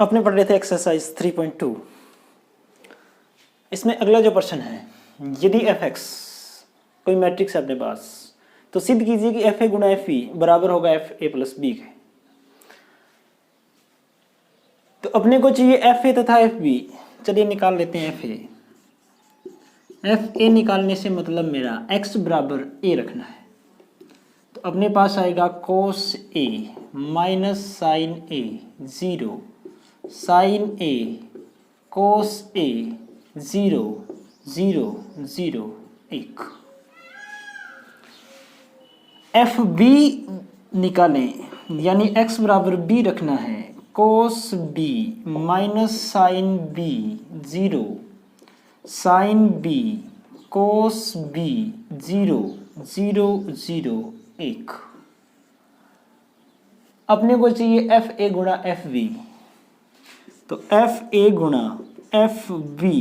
अपने पढ़ रहे थे एक्सरसाइज 3.2। इसमें अगला जो प्रश्न है, यदि एफ एक्स कोई मैट्रिक्स है अपने पास तो सिद्ध कीजिए कि एफ ए गुणा एफ ई बराबर होगा एफ ए प्लस बी के। तो अपने को चाहिए एफ ए तथा एफ बी। चलिए निकाल लेते हैं एफ ए। एफ ए निकालने से मतलब मेरा एक्स बराबर ए रखना है। तो अपने पास आएगा cos a minus sine a 0 sine a cos a 0 0 0 1। F b निकालें यानी एक्स बराबर बी रखना है। Cos b minus sine b 0 sine b cos b 0 0 0 1। अपने को चाहिए एफ ए गुणा एफ बी। तो एफ ए गुणा एफ बी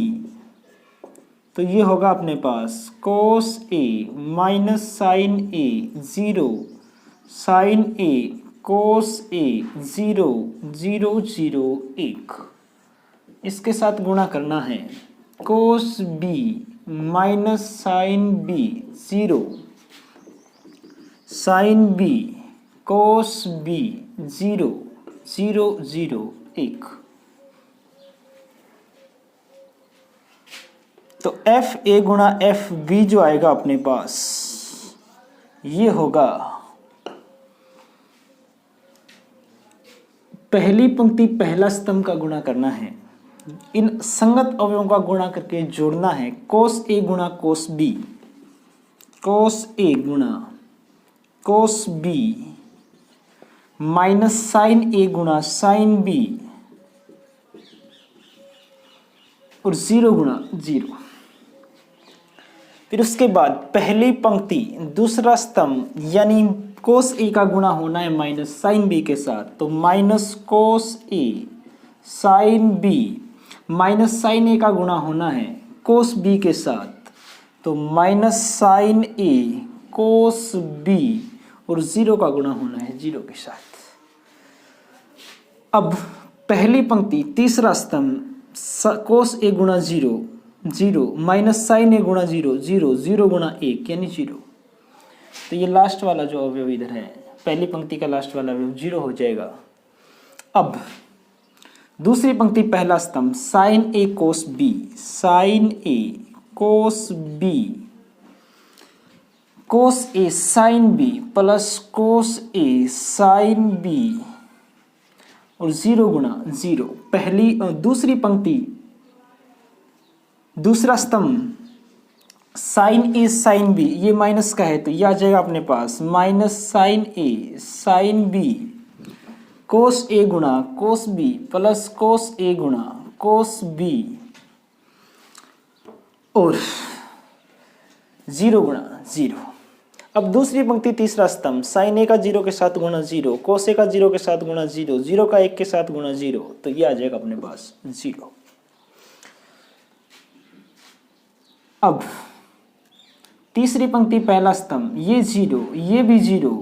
तो ये होगा अपने पास cos a minus sine a 0 sine a cos a 0 0 0 1। इसके साथ गुणा करना है। Cos b minus sine b 0 sine b cos b 0 0 0 1। तो एफ ए गुणा एफ बी जो आएगा अपने पास ये होगा पहली पंक्ति पहला स्तंभ का गुणा करना है। इन संगत अवयवों का गुणा करके जोड़ना है। कोस ए गुणा कोस बी कोस ए गुणा कोस बी माइनस साइन ए गुणा साइन बी और 0 गुणा 0। फिर उसके बाद पहली पंक्ति दूसरा स्तंभ यानी कोस ए का गुणा होना है माइनस साइन बी के साथ। तो माइनस कोस ए साइन बी माइनस साइन ए का गुणा होना है कोस बी के साथ। तो minus sine a cos B और 0 का गुणा होना है 0 के साथ। अब पहली पंक्ति तीसरा स्तंभ कोस ए गुणा 0 0 माइनस साइन ए गुणा 0 0 0 गुणा 1 यानी 0। तो ये लास्ट वाला जो अवयव इधर है पहली पंक्ति का लास्ट वाला अवयव 0 हो जाएगा। अब दूसरी पंक्ति पहला स्तंभ sign a cos B sign a cos B cos A sine B plus cos A sine B और 0 गुणा 0। पहली दूसरी पंक्ति दूसरा स्तंभ साइन ए साइन बी ये माइनस का है तो यह आ जाएगा अपने पास माइनस साइन ए साइन बी कोस ए गुणा कोस बी प्लस कोस ए गुणा कोस बी और 0 गुणा 0। अब दूसरी पंक्ति तीसरा स्तंभ साइन ए का 0 के साथ गुणा 0 कोस ए का 0 के साथ गुणा 0 0 का 1 के साथ गुणा 0 तो ये आ जाएगा अपने पास 0। अब तीसरी पंक्ति पहला स्तंभ ये 0 ये भी 0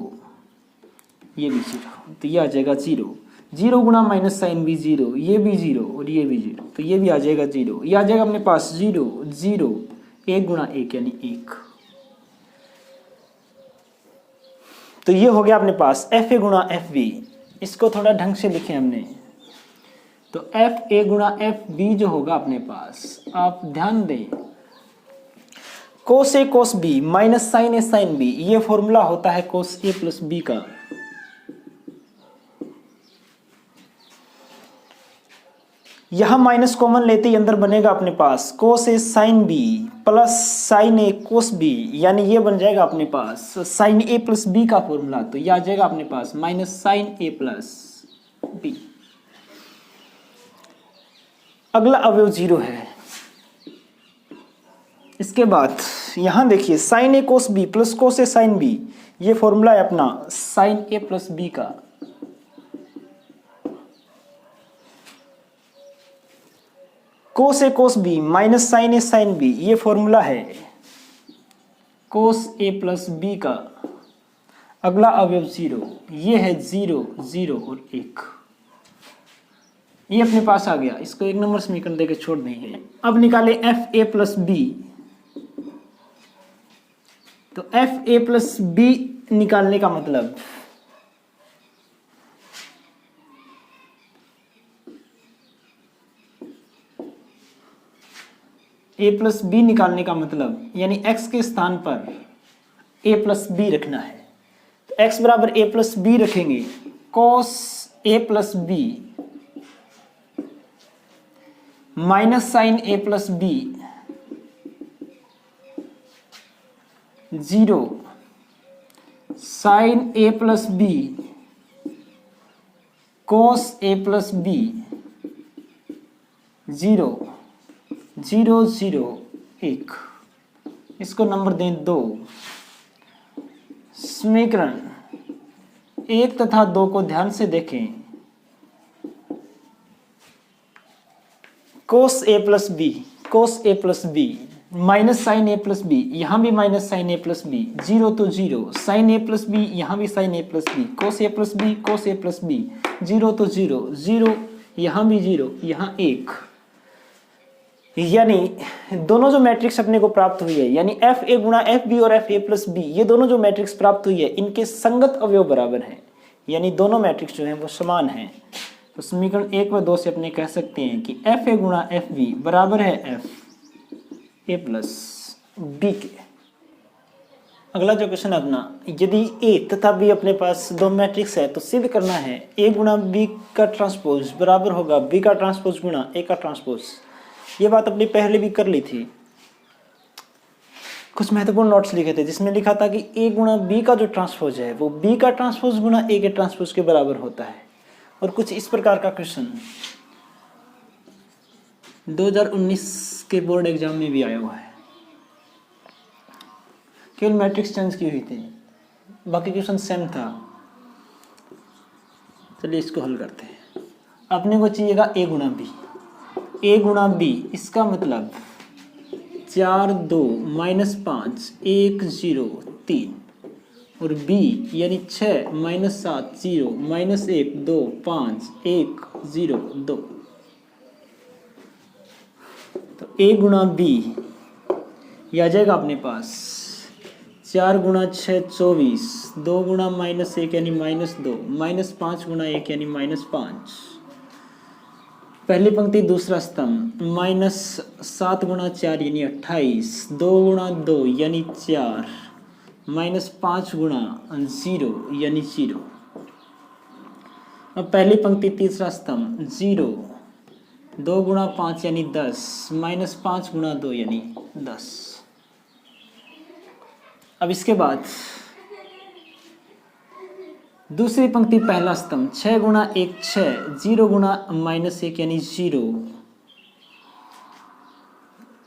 ये भी 0 तो ये आ जाएगा 0 0 गुणा माइनस साइन भी 0 ये भी 0 और ये भी 0 तो ये भी आ जाएगा 0। ये आ जाएगा अपने पास 0 0 1 गुणा 1 यानी 1। तो ये हो गया अपने पास एफ ए गुणा एफ बी। इसको थोड़ा ढंग से लिखे हमने। तो एफ ए गुणा एफ बी जो होगा अपने पास आप ध्यान दें कोस ए कोस बी माइनस साइन ए साइन बी ये फॉर्मूला होता है कोस ए प्लस बी का। यहां माइनस कॉमन लेते ही अंदर बनेगा अपने पास cos A sine B plus sign a cos B यानी ये बन जाएगा अपने पास साइन ए प्लस बी का फॉर्मूला। तो ये आ जाएगा अपने पास माइनस साइन ए प्लस बी। अगला अवयव 0 है। इसके बाद यहां देखिए sign a cos B plus cos A sine B ये फॉर्मूला है अपना साइन ए प्लस बी का। कोस ए कोस बी माइनस साइन ए साइन बी ये फॉर्मूला है कोस ए प्लस बी का। अगला अवयव 0 ये है 0 0 और 1। ये अपने पास आ गया, इसको 1 नंबर समीकरण देके छोड़ देंगे। अब निकाले एफ ए प्लस बी। तो एफ ए प्लस बी निकालने का मतलब ए प्लस बी निकालने का मतलब यानी x के स्थान पर a प्लस बी रखना है। तो x बराबर a प्लस बी रखेंगे, cos a plus b minus sine a plus b 0 sign a plus b cos a plus b 0 0 0 1। इसको नंबर दें 2। समीकरण 1 तथा 2 को ध्यान से देखें। cos a plus b minus sine a plus b, यहां भी minus sine a plus b, 0 तो 0 साइन a प्लस बी, यहां भी sine a plus b, cos a plus b 0 तो 0 0, यहां भी 0, यहां 1। यानी दोनों जो मैट्रिक्स अपने को प्राप्त हुई है, यानी एफ ए गुणा एफ बी और एफ ए प्लस बी, ये दोनों जो मैट्रिक्स प्राप्त हुई है इनके संगत अवयव बराबर हैं, यानी दोनों मैट्रिक्स जो हैं वो समान हैं। तो समीकरण 1 व 2 से अपने कह सकते हैं कि एफ ए गुणा एफ बी बराबर है एफ ए प्लस बी के। अगला जो क्वेश्चन अपना, यदि ए तथा बी अपने पास दो मैट्रिक्स है तो सिद्ध करना है ए गुणा बी का ट्रांसपोज बराबर होगा बी का ट्रांसपोज गुणा ए का ट्रांसपोज। ये बात अपनी पहले भी कर ली थी, कुछ महत्वपूर्ण नोट्स लिखे थे जिसमें लिखा था कि ए गुणा बी का जो ट्रांसपोज है वो बी का ट्रांसपोज गुणा ए के ट्रांसपोज के बराबर होता है। और कुछ इस प्रकार का क्वेश्चन 2019 के बोर्ड एग्जाम में भी आया हुआ है, केवल मैट्रिक्स चेंज की हुई थी, बाकी क्वेश्चन सेम था। चलिए इसको हल करते हैं। अपने को चाहिएगा ए गुणा बी, ए गुणा बी इसका मतलब 4 2 माइनस 5 1 0 3, और बी यानी 6 माइनस 7 0 माइनस 1 2 5 1 0 2। तो ए गुणा बी ये आ जाएगा अपने पास 4 गुणा 6 24, 2 गुणा माइनस 1 यानी माइनस 2, माइनस 5 गुणा 1 यानी माइनस 5। पहली पंक्ति दूसरा स्तंभ, माइनस 7 गुणा 4 यानी 28, 2 गुणा 2 यानी 4, माइनस 5 गुणा 0 यानी 0। अब पहली पंक्ति तीसरा स्तंभ 0, 2 गुणा 5 यानी 10, माइनस 5 गुणा 2 यानी 10। अब इसके बाद दूसरी पंक्ति पहला स्तंभ 6 गुणा 1 6, 0 गुणा माइनस 1 यानी 0,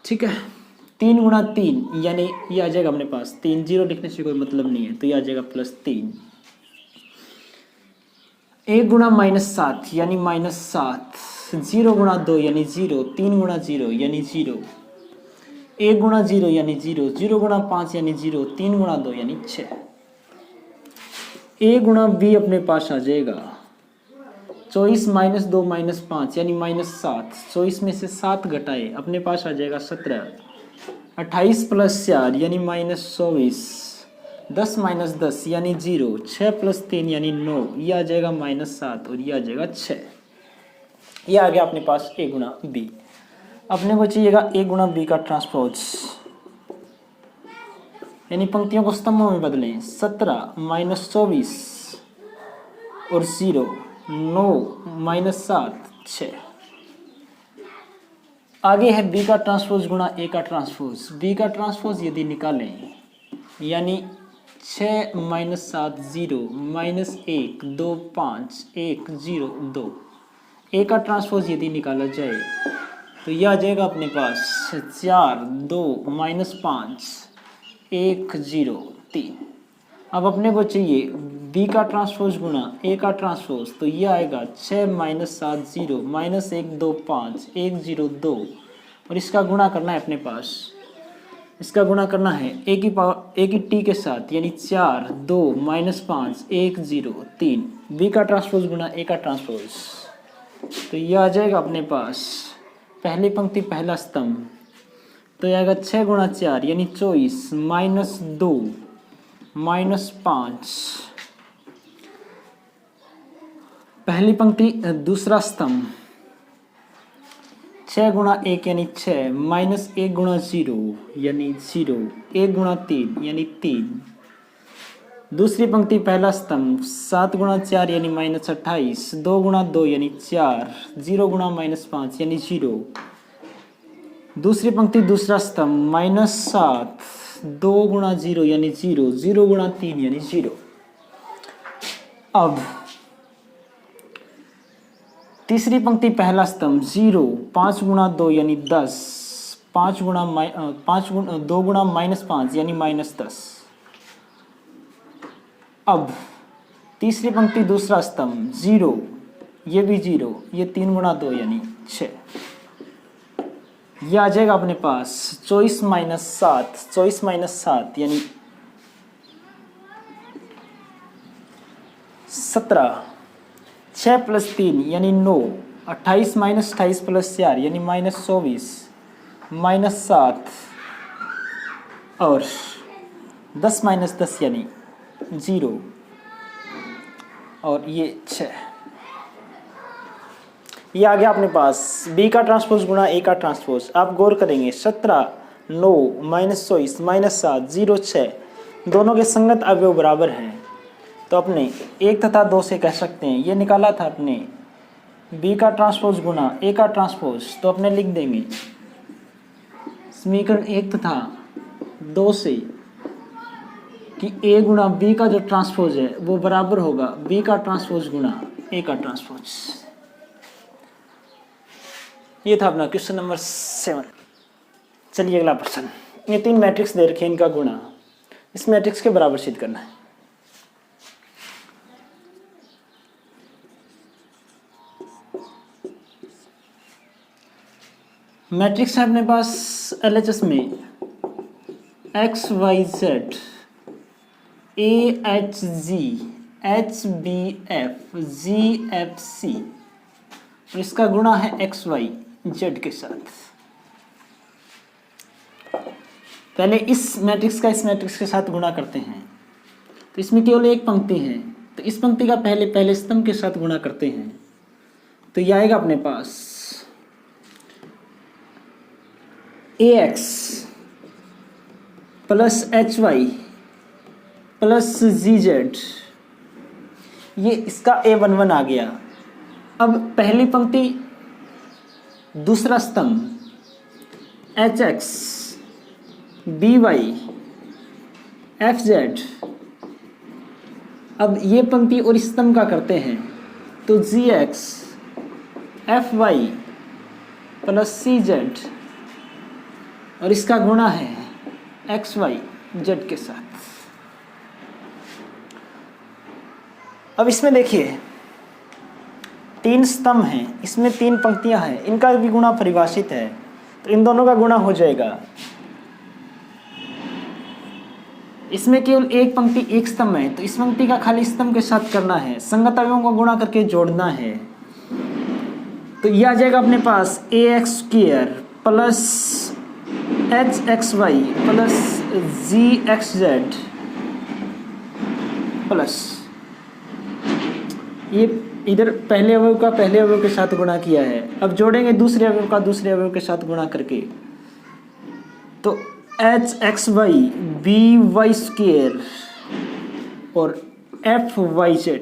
ठीक है। 3 गुणा 3 यानी ये आ जाएगा अपने पास 3, 0 लिखने से कोई मतलब नहीं है तो ये आ जाएगा प्लस 3। 1 गुणा माइनस 7 यानी माइनस 7, 0 गुणा 2 यानी 0, 3 गुणा 0 यानी 0, 1 गुणा 0 यानी 0, 0 गुणा 5 यानी 0, 3 गुणा 2 यानी 6। ए गुणा बी अपने पास आ जाएगा 24 माइनस 2 माइनस 5 यानी माइनस 7, 24 में से 7 घटाए अपने पास आ जाएगा 17, 28 प्लस 4 यानी माइनस 24, 10 माइनस 10 यानी 0, 6 प्लस 3 यानी 9, ये आ जाएगा माइनस 7 और ये आ जाएगा 6। ये आ गया अपने पास ए गुणा बी। अपने को चाहिएगा ए गुणा बी का ट्रांसपोज, यानी पंक्तियों को स्तंभों में बदलें। 17 माइनस 24 और 0, 9 माइनस 7 6। आगे है बी का ट्रांसपोज गुणा ए का ट्रांसपोज। बी का ट्रांसपोज यदि निकालें यानी 6 माइनस 7 0 माइनस 1 2 5 1 0 2। ए का ट्रांसपोज यदि निकाला जाए तो यह आ जाएगा अपने पास 4 2 माइनस 5 1 0 3। अब अपने को चाहिए बी का ट्रांसपोज गुणा ए का ट्रांसपोज, तो ये आएगा 6 माइनस 7 0 माइनस 1 2 5 1 0 2, और इसका गुणा करना है अपने पास। इसका गुणा करना है ए की पावर ए की टी के साथ, यानी 4 2 माइनस 5 1 0 3। बी का ट्रांसपोज गुणा ए का ट्रांसपोज, तो ये आ जाएगा अपने पास पहली पंक्ति पहला स्तंभ, तो ये आएगा 6 गुणा 4 यानी 24 माइनस 2 माइनस 5। पहली पंक्ति दूसरा स्तंभ 6 गुणा 1 यानी 6 माइनस 1 गुणा 0 यानी 0, 1 गुणा 3 यानी 3। दूसरी पंक्ति पहला स्तंभ 7 गुणा 4 यानी माइनस 28, 2 गुणा 2 यानी 4, 0 गुणा माइनस 5 यानी 0। दूसरी पंक्ति दूसरा स्तंभ माइनस 7, 2 गुणा 0 यानी 0, 0 गुणा 3 यानी 0। अब तीसरी पंक्ति पहला स्तंभ 0, 5 गुणा 2 यानी 10, 2 गुणा माइनस 5 यानी माइनस 10। अब तीसरी पंक्ति दूसरा स्तंभ 0, ये भी 0, ये 3 गुणा 2 यानी 6। ये आ जाएगा अपने पास 24 माइनस 7 यानी 17, 6 प्लस 3 यानी 9, 28 माइनस 28 प्लस 4 यानी माइनस 24, माइनस 7 और 10 माइनस 10 यानी 0 और ये 6। ये आ गया अपने पास B का ट्रांसपोज गुणा A का ट्रांसपोज। आप गौर करेंगे 17, 9 माइनस 24 माइनस 7 0 6 दोनों के संगत अवयव बराबर हैं, तो अपने 1 तथा 2 से कह सकते हैं। ये निकाला था अपने B का ट्रांसपोज गुणा A का ट्रांसपोज, तो अपने लिख देंगे समीकरण 1 तथा 2 से कि A गुणा B का जो ट्रांसपोज है वो बराबर होगा B का ट्रांसपोज गुणा A का ट्रांसपोज। ये था अपना क्वेश्चन नंबर 7। चलिए अगला प्रश्न। ये 3 मैट्रिक्स दे रखे हैं, इनका गुणा इस मैट्रिक्स के बराबर सिद्ध करना है। मैट्रिक्स है अपने पास LHS में XYZ AHG HBF GFC और इसका गुणा है XYZ के साथ। पहले इस मैट्रिक्स का इस मैट्रिक्स के साथ गुणा करते हैं, तो इसमें केवल एक पंक्ति है, तो इस पंक्ति का पहले स्तंभ के साथ गुणा करते हैं, तो यह आएगा अपने पास AX plus HY plus ZZ, ये इसका A11 आ गया। अब पहली पंक्ति दूसरा स्तंभ HX BY FZ, अब ये पंक्ति और स्तंभ का करते हैं, तो GX FY प्लस CZ और इसका गुणा है XYZ के साथ। अब इसमें देखिए 3 स्तंभ हैं, इसमें 3 पंक्तियां हैं, इनका भी गुणा परिभाषित है, तो इन दोनों का गुणा हो जाएगा। इसमें केवल एक पंक्ति एक स्तंभ है, तो इस पंक्ति का खाली स्तंभ के साथ करना है, संगत अवयवों को गुणा करके जोड़ना है। तो यह आ जाएगा अपने पास AX² plus HXY plus GXZ plus ये इधर पहले अवयव का पहले अवयव के साथ गुणा किया है, अब जोड़ेंगे दूसरे अवयव का दूसरे अवयव के साथ गुणा करके, तो HXY BY² और FYZ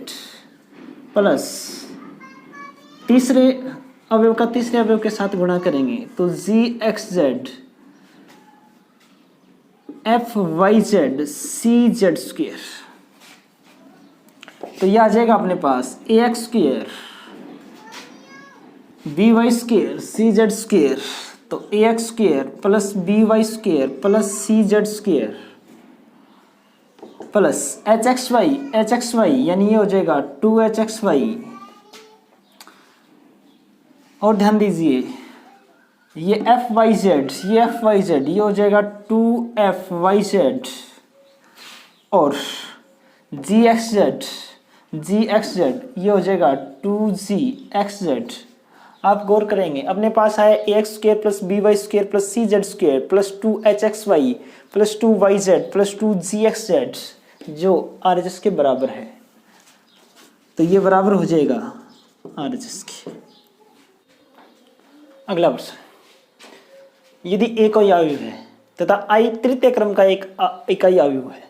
प्लस तीसरे अवयव का तीसरे अवयव के साथ गुणा करेंगे, तो GXZ FYZ CZ², तो यह आ जाएगा अपने पास AX² BY² CZ², तो AX² plus BY² plus CZ² plus HXY यानी ये हो जाएगा 2HXY, और ध्यान दीजिए ये FYZ ये हो जाएगा 2FYZ और GXZ जी एक्स जेड, ये हो जाएगा 2g एक्स जेड। आप गौर करेंगे अपने पास आया a x square plus b y square plus c z square plus 2h(x(y) plus 2yz plus 2gxz, जो RHS के बराबर है। तो ये बराबर हो जाएगा RHS के। अगला प्रश्न, यदि a कोई अवयव है तथा i तृतीय क्रम का एक इकाई अवयव है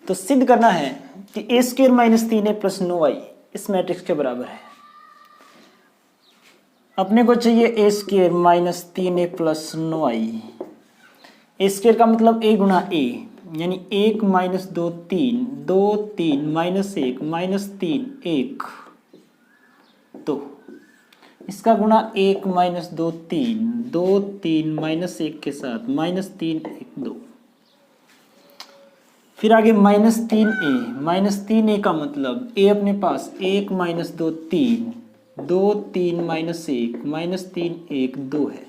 तो सिद्ध करना है कि a² minus 3a plus 9i इस मैट्रिक्स के बराबर है। अपने को चाहिए a² minus 3a plus 9i। a² का मतलब a गुणा a, यानी 1 माइनस 2 3, 2 3 माइनस 1 माइनस 3 1, तो इसका गुणा 1 माइनस 2 3, 2 3 माइनस 1 के साथ माइनस 3 1 2। फिर आगे माइनस 3a का मतलब a अपने पास 1 माइनस 2 3, 2 3 माइनस 1 माइनस 3 1 2 है।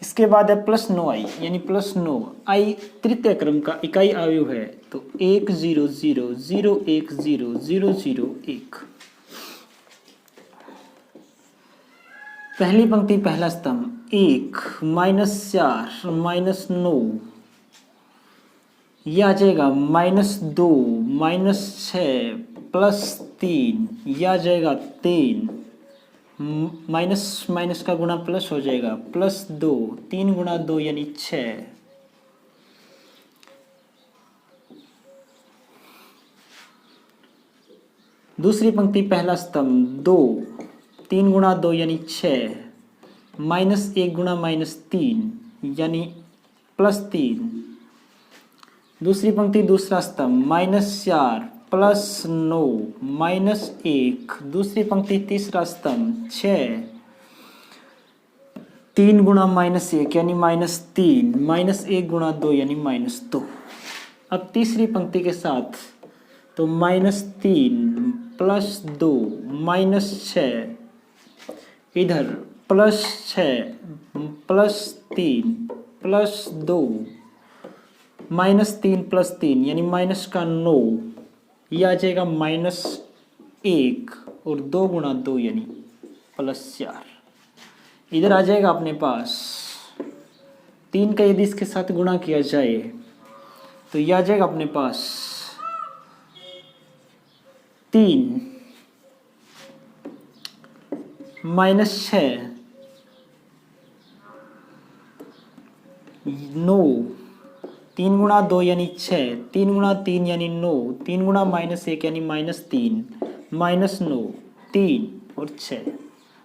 इसके बाद है प्लस 9i, यानी प्लस 9 i तृतीय क्रम का इकाई अवयव है, तो 1 0 0 0 1 0 0 0 1। पहली पंक्ति पहला स्तंभ 1 माइनस 4 माइनस 9, यह आ जाएगा माइनस 2 माइनस 6 प्लस 3, यह आ जाएगा 3, माइनस माइनस का गुणा प्लस हो जाएगा प्लस 2, 3 गुणा 2 यानी 6। दूसरी पंक्ति पहला स्तंभ 2 3 गुणा 2 यानी 6, माइनस 1 गुणा माइनस 3 यानी प्लस 3। दूसरी पंक्ति दूसरा स्तंभ माइनस 4 प्लस 9 माइनस 1। दूसरी पंक्ति तीसरा स्तंभ 6 3 गुणा माइनस 1 यानी माइनस 3, माइनस 1 गुणा 2 यानी माइनस 2। अब तीसरी पंक्ति के साथ तो माइनस 3 प्लस 2 माइनस 6, इधर plus 6 plus 3 plus 2, minus 3 plus 3 यानी माइनस का 9, यह आ जाएगा माइनस 1 और 2 गुणा 2 यानी प्लस 4। इधर आ जाएगा अपने पास 3 का यदि इसके साथ गुणा किया जाए तो यह आ जाएगा अपने पास 3 माइनस 6 9, 3 गुणा 2 यानी 6, 3 गुणा 3 यानी 9, 3 गुणा माइनस 1 यानी माइनस 3, माइनस 9 3 और 6,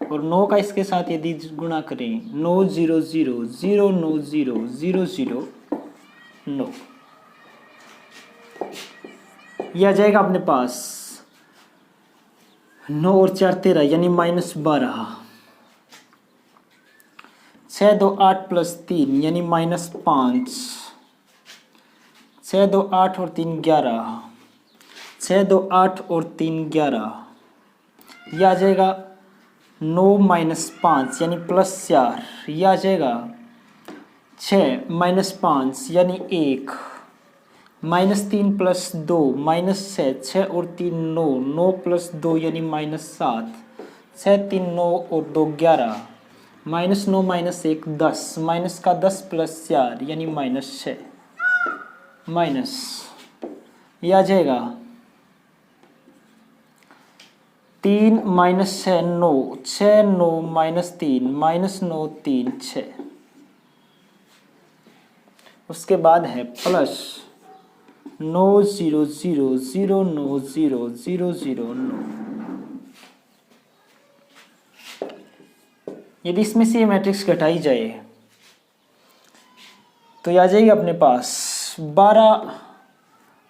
और 9 का इसके साथ यदि गुणा करें 9 0 0 0 9 0 0 0 9, यह आ जाएगा अपने पास 9 और 4 13 यानी माइनस 12, 6 2 8 प्लस 3 यानी माइनस 5, 6 2 8 और 3 11, 6 2 8 और 3 11, यह आ जाएगा 9 माइनस 5 यानी प्लस 4, यह आ जाएगा 6 माइनस 5 यानी 1, माइनस 3 प्लस 2 माइनस 6, 6 और 3 9, 9 प्लस 2 यानी माइनस 7, 6 3 9 और 2 11, माइनस 9 माइनस 1 10, माइनस का 10 प्लस 4 यानी माइनस 6, माइनस यह आ जाएगा 3 माइनस 6 9, 6 9 माइनस 3 माइनस 9 3 6। उसके बाद है प्लस 9 0 0 0 9 0 0 0 9। यदि इसमें से ये मैट्रिक्स घटाई जाए तो यह आ जाएगी अपने पास 12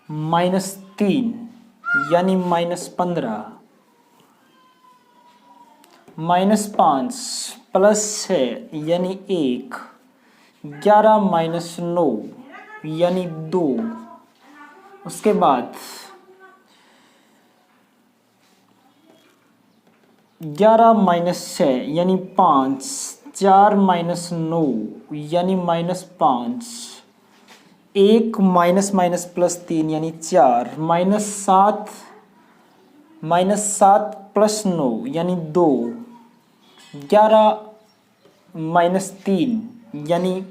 माइनस 3 यानी माइनस 15, माइनस 5 प्लस 6 यानी 1, 11 माइनस 9 यानी 2। उसके बाद 11 माइनस 6 यानी 5, 4 माइनस 9 यानी माइनस 5, 1 माइनस माइनस प्लस 3 यानी 4, माइनस 7 -7 + 9 यानी 2, 11 - 3 यानी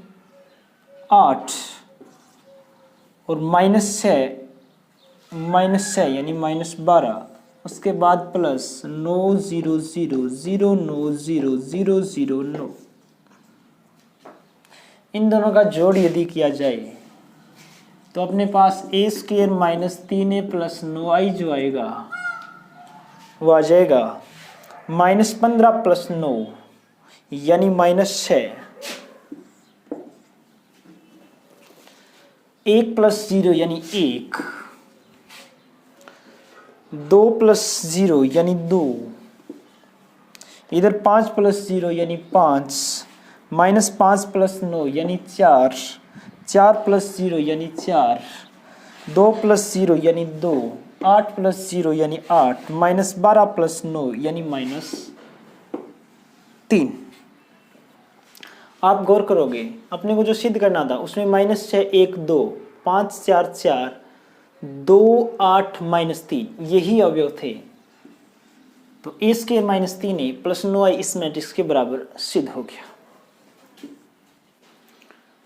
8 और -6 यानी -12, उसके बाद प्लस 9 0 0 0 9 0 0 0 9। इन दोनों का जोड़ यदि किया जाए तो अपने पास a² - 3a + 9i जो आएगा वो आ जाएगा -15 + 9 यानी -6, 1 + 0 यानी 1, 2 + 0 यानी 2, इधर 5 + 0 यानी 5, -5 + 9 यानी 4, 4 + 0 यानी 4, 2 + 0 यानी 2, 8 + 0 यानी 8, -12 + 9 यानी -3। आप गौर करोगे अपने को जो सिद्ध करना था उसमें -6 1 2 5 4 4 2 8 -3 यही अवयव थे। तो a² - 3a + 9i इस मैट्रिक्स के बराबर सिद्ध हो गया।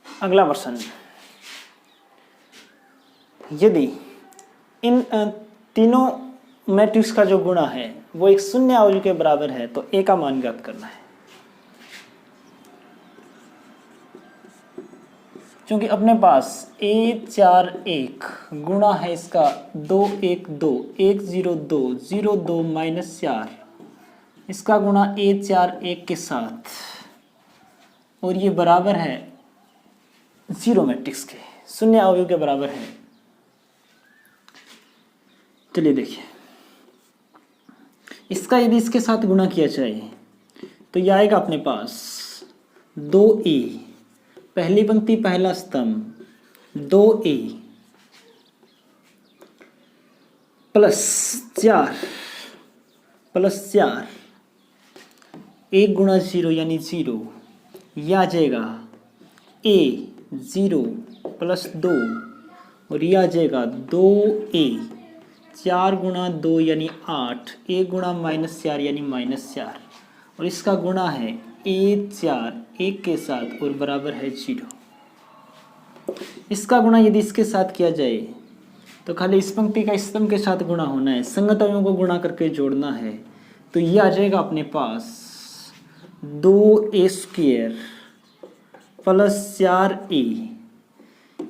अगला प्रश्न, यदि इन तीनों मैट्रिक्स का जो गुणा है वो एक शून्य अवयव के बराबर है तो a का मान ज्ञात करना है। क्योंकि अपने पास a4 1 गुणा है इसका 2 1 2 1 0 2 0 2 -4, इसका गुणा a4 1 के साथ, और ये बराबर है 0 मैट्रिक्स के, शून्य अवयव के बराबर है। चलिए देखिए, इसका यदि इसके साथ गुणा किया जाए तो यह आएगा अपने पास 2a, पहली पंक्ति पहला स्तंभ 2a +4 1 × 0 यानी 0, यह आ जाएगा a 0 + 2 और यह आ जाएगा 2a, 4 × 2 यानी 8, 1 × -4 यानी -4, और इसका गुणा है a4 1 के साथ और बराबर है 0। इसका गुणा यदि इसके साथ किया जाए तो खाली इस पंक्ति का इस स्तंभ के साथ गुणा होना है, संगत अवयवों को गुणा करके जोड़ना है। तो ये आ जाएगा अपने पास 2a² + 4a,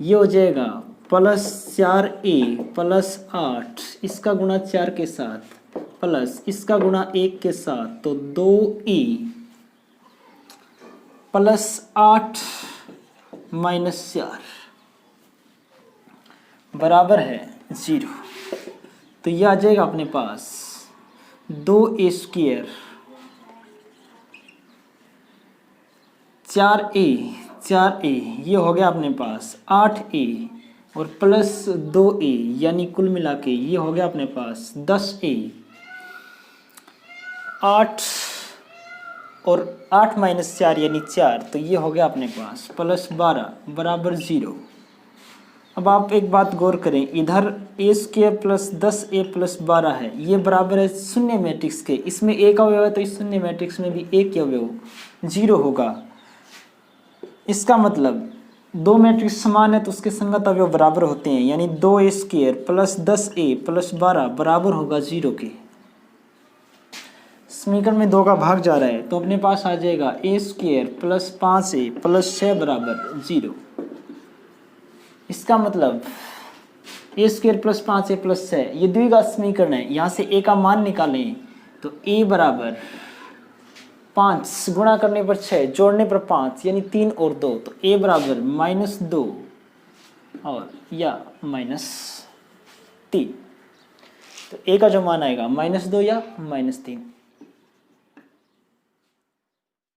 ये हो जाएगा +4a + 8, इसका गुणा 4 के साथ प्लस इसका गुणा 1 के साथ, तो 2a + 8 - 4 बराबर है 0। तो यह आ जाएगा अपने पास 2a² 4a ये हो गया अपने पास 8a और प्लस 2a यानी कुल मिला के ये हो गया अपने पास 10a, 8 और 8 - 4 यानी 4, तो ये हो गया अपने पास +12 बराबर 0। अब आप एक बात गौर करें, इधर a² + 10a + 12 है, ये बराबर है शून्य मैट्रिक्स के, इसमें एक अवयव है तो इस शून्य मैट्रिक्स में भी एक अवयव 0 होगा। इसका मतलब दो मैट्रिक्स समान है तो उसके संगत अवयव बराबर होते हैं, यानी 2a² + 10a + 12 बराबर होगा 0 के। समीकरण में 2 का भाग जा रहा है तो अपने पास आ जाएगा a² + 5a + 6 बराबर 0। इसका मतलब a² + 5a + 6 ये द्विघात समीकरण है, यहाँ से a का मान निकालें तो a बराबर 5 गुणा करने पर 6 जोड़ने पर 5 यानी 3 और 2, तो a बराबर -2 और या -3, तो a का जो मान आएगा -2 या -3।